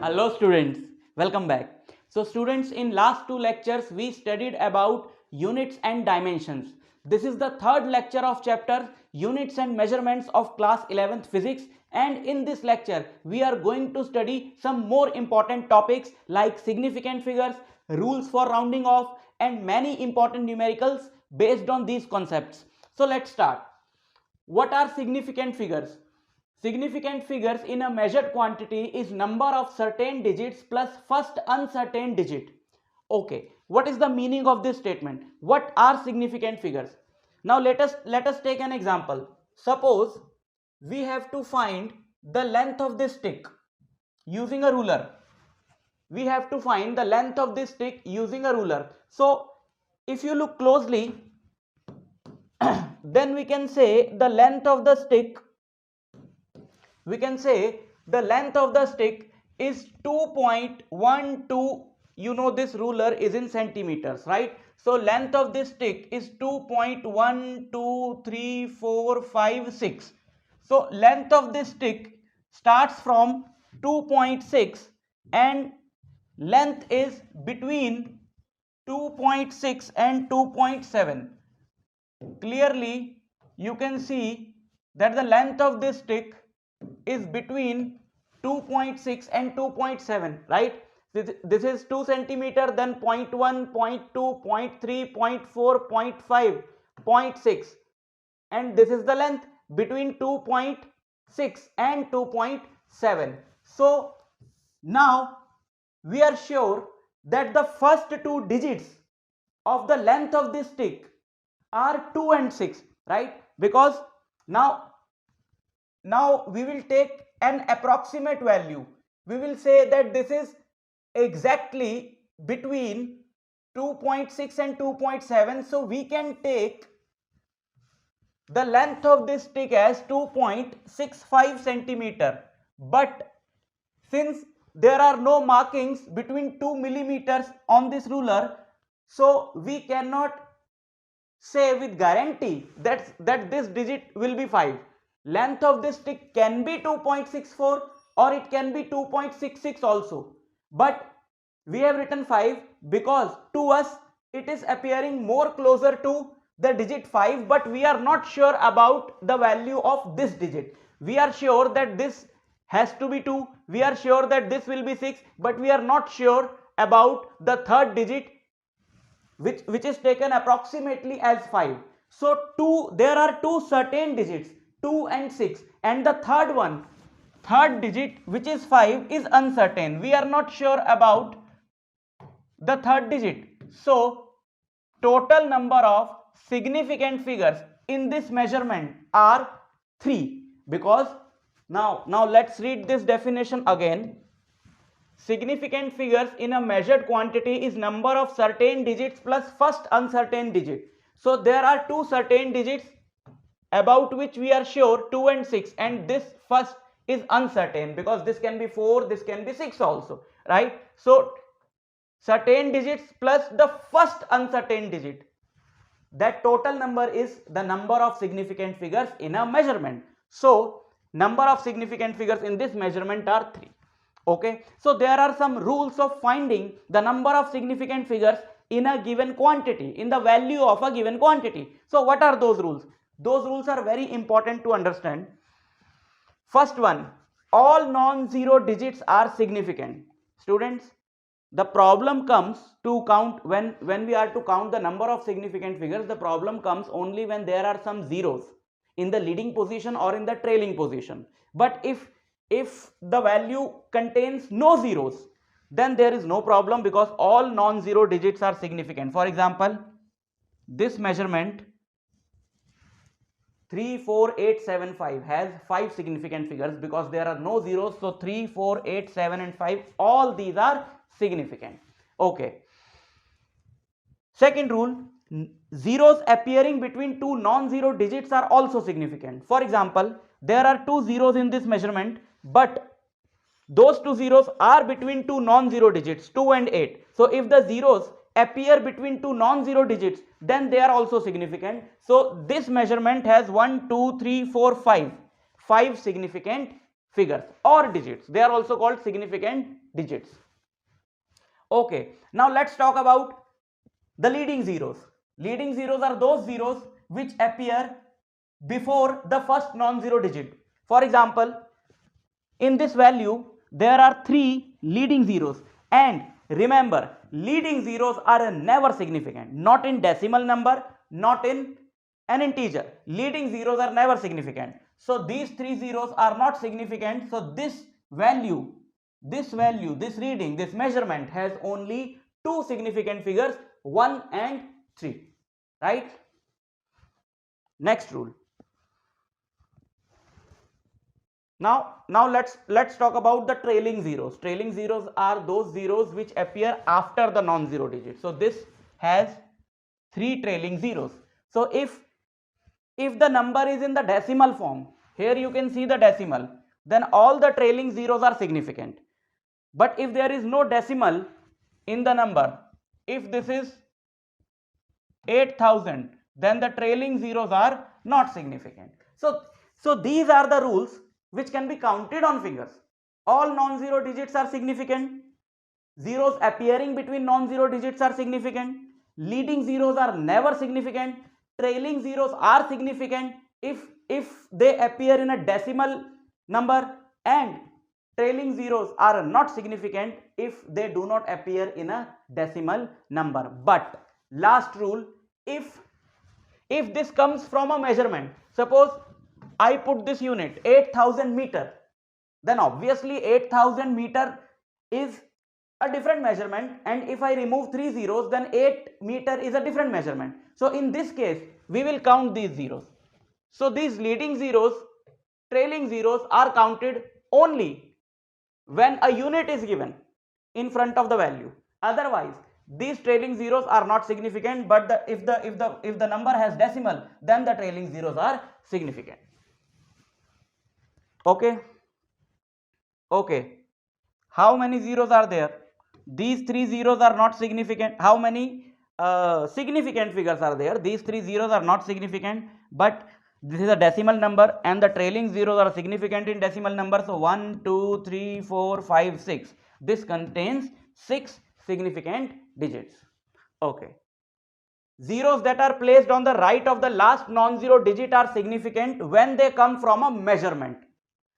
Hello students, welcome back. So students, in last two lectures we studied about units and dimensions. This is the third lecture of chapter units and measurements of class 11th physics, and in this lecture we are going to study some more important topics like significant figures, rules for rounding off, and many important numericals based on these concepts. So let's start. What are significant figures? Significant figures in a measured quantity is number of certain digits plus first uncertain digit. Okay, what is the meaning of this statement? What are significant figures? Now let us take an example. Suppose we have to find the length of this stick using a ruler. We have to find the length of this stick using a ruler. So if you look closely, then we can say the length of the stick is 2.12. You know this ruler is in centimeters, right? So length of this stick is 2.12345 6. So length of this stick starts from 2.6 and length is between 2.6 and 2.7. Clearly you can see that the length of this stick is between 2.6 and 2.7, right? This is 2 centimeter, then 0.1, 0.2, 0.3, 0.4, 0.5, 0.6, and this is the length between 2.6 and 2.7. So now we are sure that the first two digits of the length of this stick are 2 and 6, right? Because now we will take an approximate value. We will say that this is exactly between 2.6 and 2.7. So we can take the length of this stick as 2.65 centimeter. But since there are no markings between 2 millimeters on this ruler, so we cannot say with guarantee that this digit will be 5. Length of this stick can be 2.64 or it can be 2.66 also, but we have written 5 because to us it is appearing more closer to the digit 5, but we are not sure about the value of this digit. We are sure that this has to be 2, we are sure that this will be 6, but we are not sure about the third digit which is taken approximately as 5. So there are two certain digits, 2 and 6, and the third digit which is 5 is uncertain. We are not sure about the third digit. So total number of significant figures in this measurement are 3, because now let's read this definition again. Significant figures in a measured quantity is number of certain digits plus first uncertain digit. So there are two certain digits about which we are sure, 2 and 6, and this first is uncertain because this can be 4, this can be 6 also, right? So certain digits plus the first uncertain digit, that total number is the number of significant figures in a measurement. So number of significant figures in this measurement are 3. Okay, so there are some rules of finding the number of significant figures in a given quantity, in the value of a given quantity. So what are those rules? Those rules are very important to understand. First one, all non-zero digits are significant. Students, the problem comes to count when we are to count the number of significant figures. The problem comes only when there are some zeros in the leading position or in the trailing position. But if the value contains no zeros, then there is no problem because all non-zero digits are significant. For example, this measurement 34875 has 5 significant figures because there are no zeros. So 3, 4, 8, 7 and 5, all these are significant. Okay, second rule, zeros appearing between two non-zero digits are also significant. For example, there are two zeros in this measurement, but those two zeros are between two non-zero digits, 2 and 8. So if the zeros appear between two non-zero digits, then they are also significant. So this measurement has 1, 2, 3, 4, 5 significant figures or digits. They are also called significant digits. Okay, now let's talk about the leading zeros. Leading zeros are those zeros which appear before the first non-zero digit. For example, in this value there are 3 leading zeros, and remember, leading zeros are never significant, not in decimal number, not in an integer. Leading zeros are never significant. So these 3 zeros are not significant. So this value, this reading, this measurement has only 2 significant figures, 1 and 3, right? Next rule. Now let's talk about the trailing zeros. Trailing zeros are those zeros which appear after the non-zero digit. So this has 3 trailing zeros. So if the number is in the decimal form, here you can see the decimal, then all the trailing zeros are significant. But if there is no decimal in the number, if this is 8000, then the trailing zeros are not significant. So these are the rules which can be counted on fingers. All non-zero digits are significant. Zeros appearing between non-zero digits are significant. Leading zeros are never significant. Trailing zeros are significant if they appear in a decimal number, and trailing zeros are not significant if they do not appear in a decimal number. But last rule, if this comes from a measurement, suppose I put this unit 8000 meter, then obviously 8000 meter is a different measurement, and if I remove 3 zeros, then 8 meter is a different measurement. So in this case we will count these zeros. So these leading zeros, trailing zeros are counted only when a unit is given in front of the value. Otherwise these trailing zeros are not significant, but if the number has decimal, then the trailing zeros are significant. Okay, how many zeros are there? These 3 zeros are not significant. How many significant figures are there? These 3 zeros are not significant, but this is a decimal number and the trailing zeros are significant in decimal number. So 1 2 3 4 5 6, this contains 6 significant digits. Okay, zeros that are placed on the right of the last non-zero digit are significant when they come from a measurement.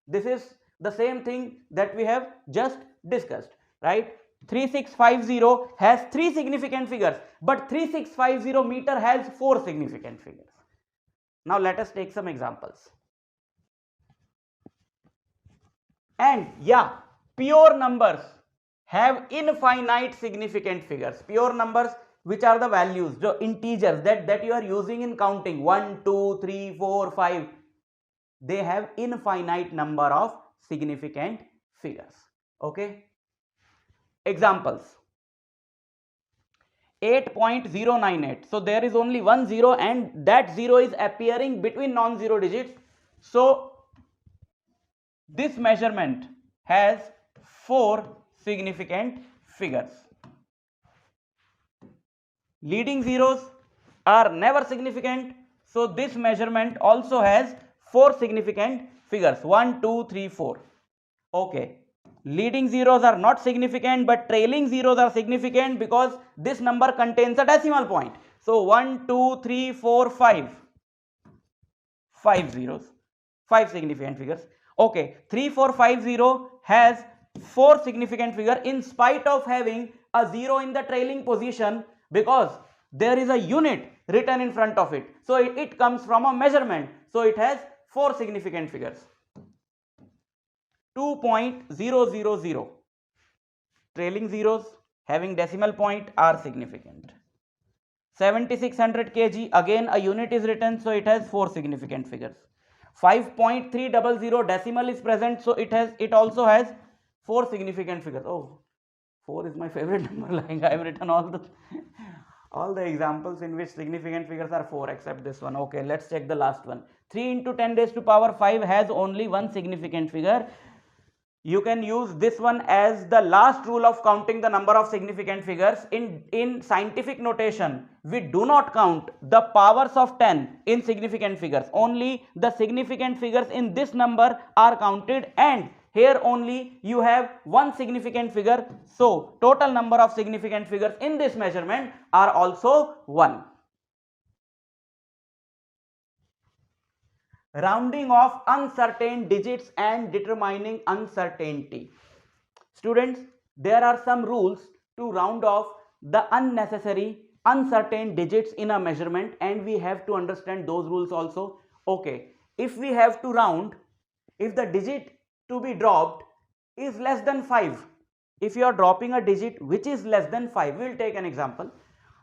This is the same thing that we have just discussed, right? 3650 has 3 significant figures, but 3650 meter has 4 significant figures. Now let us take some examples. And yeah, pure numbers have infinite significant figures. Pure numbers, which are the values, the integers that you are using in counting 1 2 3 4 5, they have infinite number of significant figures. Okay, examples. 8.098, so there is only one zero and that zero is appearing between non-zero digits. So this measurement has 4 significant figures. Leading zeros are never significant, so this measurement also has 4 significant figures, 1 2 3 4. Okay, leading zeros are not significant, but trailing zeros are significant because this number contains a decimal point. So 1 2 3 4 5, 5 zeros, 5 significant figures. Okay, 3450 has 4 significant figure in spite of having a 0 in the trailing position, because there is a unit written in front of it. So it comes from a measurement, so it has 4 significant figures. 2.000, trailing zeros having decimal point are significant. 7600 kg, again a unit is written, so it has 4 significant figures. 5.300, decimal is present, so it also has 4 significant figures. Oh, 4 is my favorite number. Like I have written all the examples in which significant figures are 4 except this one. Okay, let's check the last one. 3 into 10 raised to power 5 has only 1 significant figure. you can use this one as the last rule of counting the number of significant figures. In scientific notation, we do not count the powers of 10 in significant figures. Only the significant figures in this number are counted, and here only you have one significant figure. So total number of significant figures in this measurement are also 1. Rounding of uncertain digits and determining uncertainty. Students, there are some rules to round off the unnecessary uncertain digits in a measurement, and we have to understand those rules also. Okay, if we have to round, if the digit to be dropped is less than 5, if you are dropping a digit which is less than 5, we will take an example,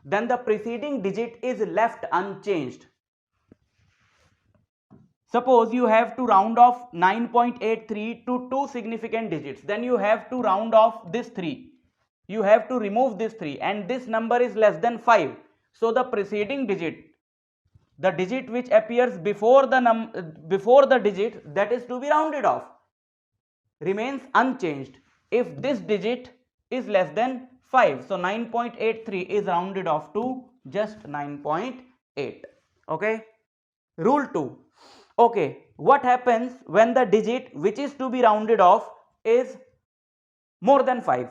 then the preceding digit is left unchanged. Suppose you have to round off 9.83 to two significant digits, then you have to round off this 3. You have to remove this 3, and this number is less than 5. So the preceding digit, the digit which appears before the digit that is to be rounded off, remains unchanged if this digit is less than 5. So 9.83 is rounded off to just 9.8. Okay. Rule 2. Okay, what happens when the digit which is to be rounded off is more than 5?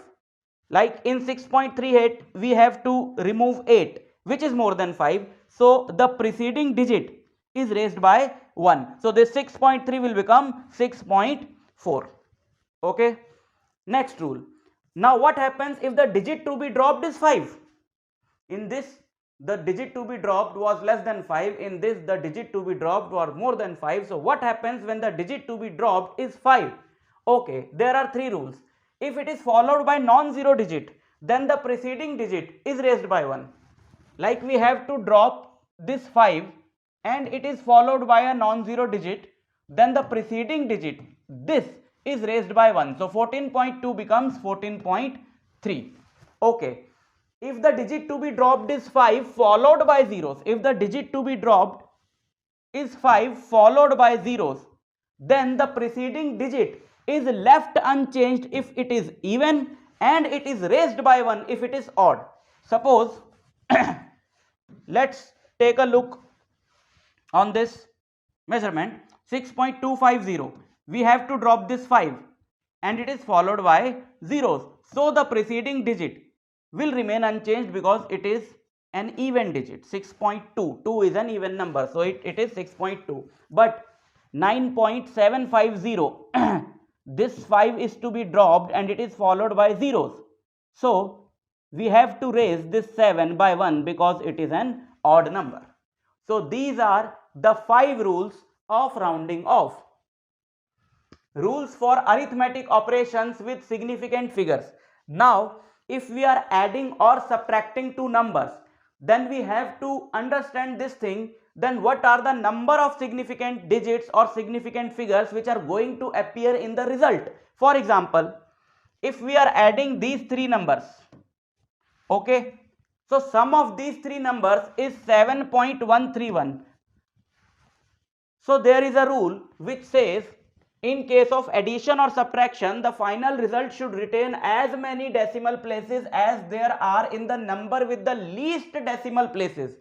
Like in 6.38, we have to remove 8, which is more than 5. So the preceding digit is raised by 1. So this 6.3 will become 6.4. Okay. Next rule. Now what happens if the digit to be dropped is 5? In this, the digit to be dropped was less than 5. In this, the digit to be dropped was more than 5. So what happens when the digit to be dropped is 5? Okay, there are 3 rules. If it is followed by non-zero digit, then the preceding digit is raised by 1. Like we have to drop this 5 and it is followed by a non-zero digit, then the preceding digit, this, is raised by 1. So 14.2 becomes 14.3. Okay. If the digit to be dropped is 5 followed by zeros, if the digit to be dropped is 5 followed by zeros, then the preceding digit is left unchanged if it is even, and it is raised by 1 if it is odd. Suppose let's take a look on this measurement. 6.250, we have to drop this 5 and it is followed by zeros. So the preceding digit will remain unchanged because it is an even digit. 6.2, 2 is an even number, so it is 6.2. But 9.750, this 5 is to be dropped and it is followed by zeros. So we have to raise this 7 by 1 because it is an odd number. So these are the 5 rules of rounding off. Rules for arithmetic operations with significant figures. Now, if we are adding or subtracting two numbers, then we have to understand this thing. Then what are the number of significant digits or significant figures which are going to appear in the result? For example, if we are adding these 3 numbers, okay, so sum of these 3 numbers is 7.131. So there is a rule which says, in case of addition or subtraction, the final result should retain as many decimal places as there are in the number with the least decimal places.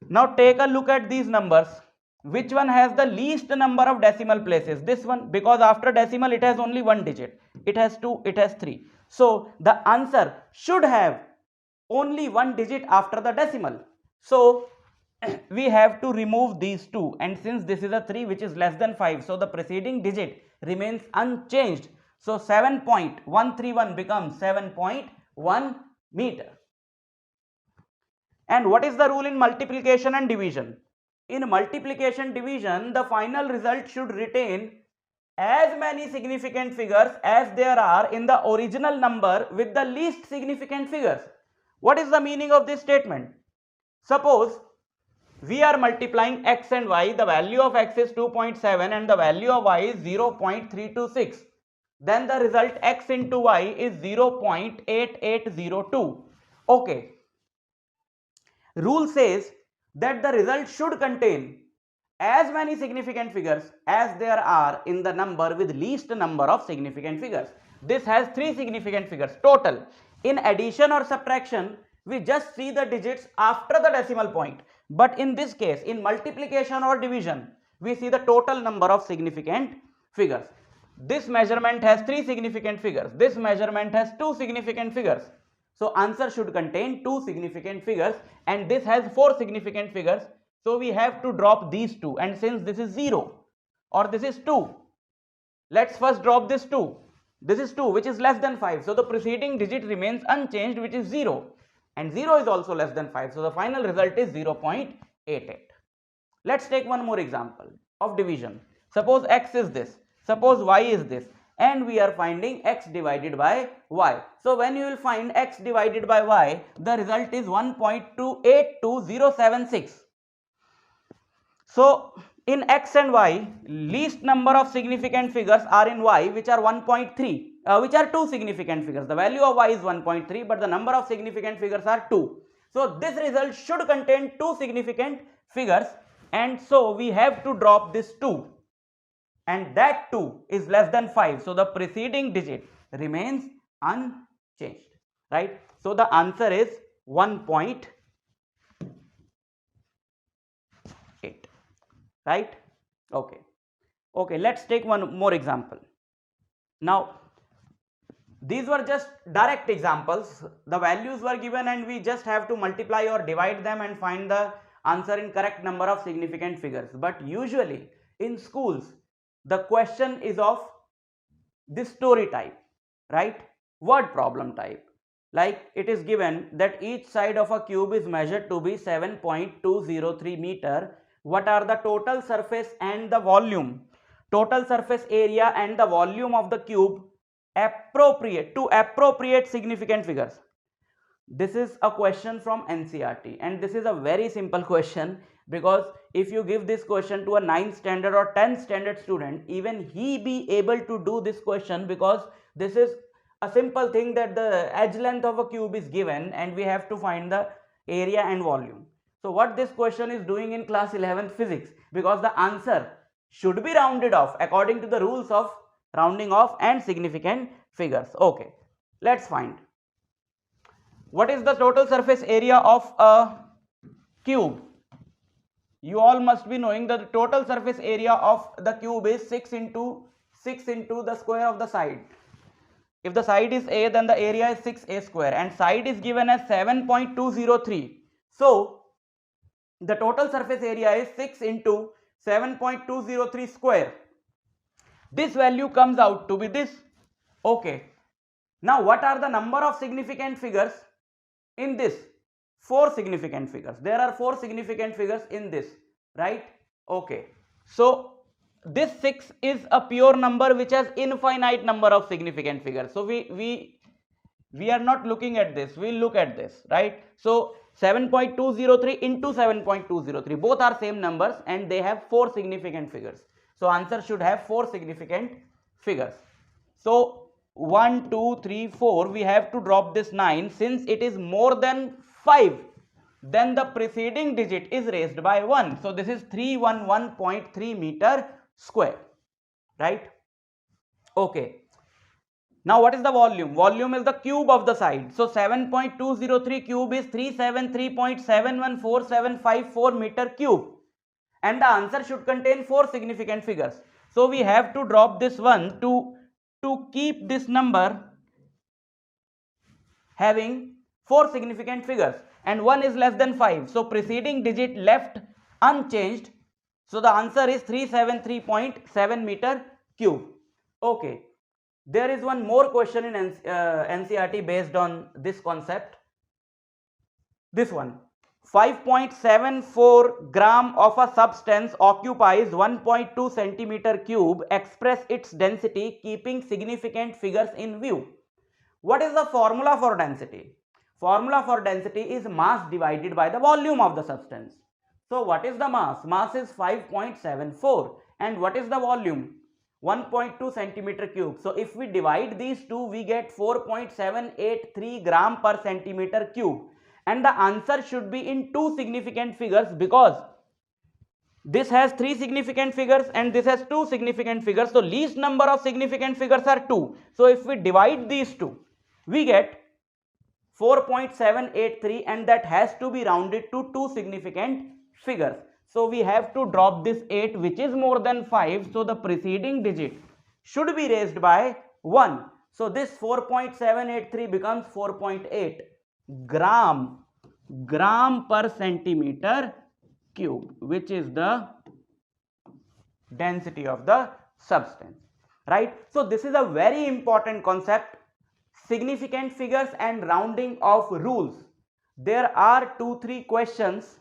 Now take a look at these numbers. Which one has the least number of decimal places? This one, because after decimal it has only one digit. It has 2, it has 3. So the answer should have only one digit after the decimal. So we have to remove these 2, and since this is a 3 which is less than 5, so the preceding digit remains unchanged. So 7.131 becomes 7.1 meter. And what is the rule in multiplication and division? In multiplication division, the final result should retain as many significant figures as there are in the original number with the least significant figures. What is the meaning of this statement? Suppose we are multiplying x and y, the value of x is 2.7 and the value of y is 0.326. Then the result x into y is 0.8802. Okay. Rule says that the result should contain as many significant figures as there are in the number with least number of significant figures. This has 3 significant figures total. In addition or subtraction, we just see the digits after the decimal point. But in this case, in multiplication or division, we see the total number of significant figures. This measurement has 3 significant figures. This measurement has 2 significant figures. So answer should contain 2 significant figures, and this has 4 significant figures. So we have to drop these 2, and since this is 0 or this is 2, let's first drop this 2. This is 2, which is less than 5. So the preceding digit remains unchanged, which is 0. And 0 is also less than 5. So the final result is 0.88. Let's take one more example of division. Suppose x is this. Suppose y is this. And we are finding x divided by y. So when you will find x divided by y, the result is 1.282076. So in x and y, least number of significant figures are in y, which are 1.3, which are 2 significant figures. The value of y is 1.3, but the number of significant figures are 2. So this result should contain 2 significant figures, and so we have to drop this 2, and that 2 is less than 5. So the preceding digit remains unchanged, right? So the answer is 1.8. Right? Okay. Let's take one more example. Now, these were just direct examples. The values were given and we just have to multiply or divide them and find the answer in correct number of significant figures. But usually in schools, the question is of this story type, right? Word problem type. Like it is given that each side of a cube is measured to be 7.203 meter. What are the total surface and the volume, total surface area and the volume of the cube appropriate significant figures? This is a question from NCERT, and this is a very simple question, because if you give this question to a 9th standard or 10th standard student, even he be able to do this question, because this is a simple thing that the edge length of a cube is given and we have to find the area and volume. So what this question is doing in class 11th physics, because the answer should be rounded off according to the rules of rounding off and significant figures. Okay, let's find. What is the total surface area of a cube? You all must be knowing that the total surface area of the cube is 6 into the square of the side. If the side is A, then the area is 6A square, and side is given as 7.203. So the total surface area is 6 into 7.203 square. This value comes out to be this. Okay. Now what are the number of significant figures in this? 4 significant figures. There are 4 significant figures in this, right? Okay. So this 6 is a pure number which has infinite number of significant figures. So we are not looking at this. We'll look at this, right? So 7.203 into 7.203, both are same numbers and they have 4 significant figures. So answer should have 4 significant figures. So 1, 2, 3, 4, we have to drop this 9. Since it is more than 5, then the preceding digit is raised by 1. So this is 311.3 meter square, right? Okay. Now what is the volume? Volume is the cube of the side. So 7.203 cube is 373.714754 meter cube. And the answer should contain 4 significant figures. So we have to drop this one to keep this number having 4 significant figures. And 1 is less than 5. So preceding digit left unchanged. So the answer is 373.7 meter cube. Okay. There is one more question in NCERT based on this concept. This one. 5.74 gram of a substance occupies 1.2 centimeter cube. Express its density keeping significant figures in view. What is the formula for density? Formula for density is mass divided by the volume of the substance. So what is the mass? Mass is 5.74. And what is the volume? 1.2 centimeter cube. So if we divide these two, we get 4.783 gram per centimeter cube. And the answer should be in 2 significant figures, because this has 3 significant figures and this has 2 significant figures, so least number of significant figures are 2. So if we divide these two, we get 4.783 and that has to be rounded to 2 significant figures. So we have to drop this 8 which is more than 5, so the preceding digit should be raised by 1. So this 4.783 becomes 4.8 gram per centimeter cube, which is the density of the substance, right? So this is a very important concept, significant figures and rounding of rules. There are 2-3 questions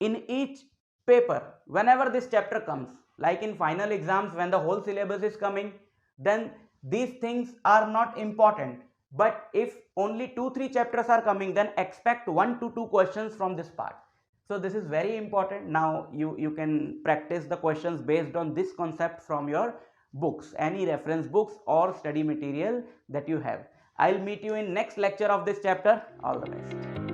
in each paper whenever this chapter comes, like in final exams when the whole syllabus is coming, then these things are not important, but if only 2-3 chapters are coming, then expect 1 to 2 questions from this part. So this is very important. Now you can practice the questions based on this concept from your books, any reference books or study material that you have. I'll meet you in next lecture of this chapter. All the best.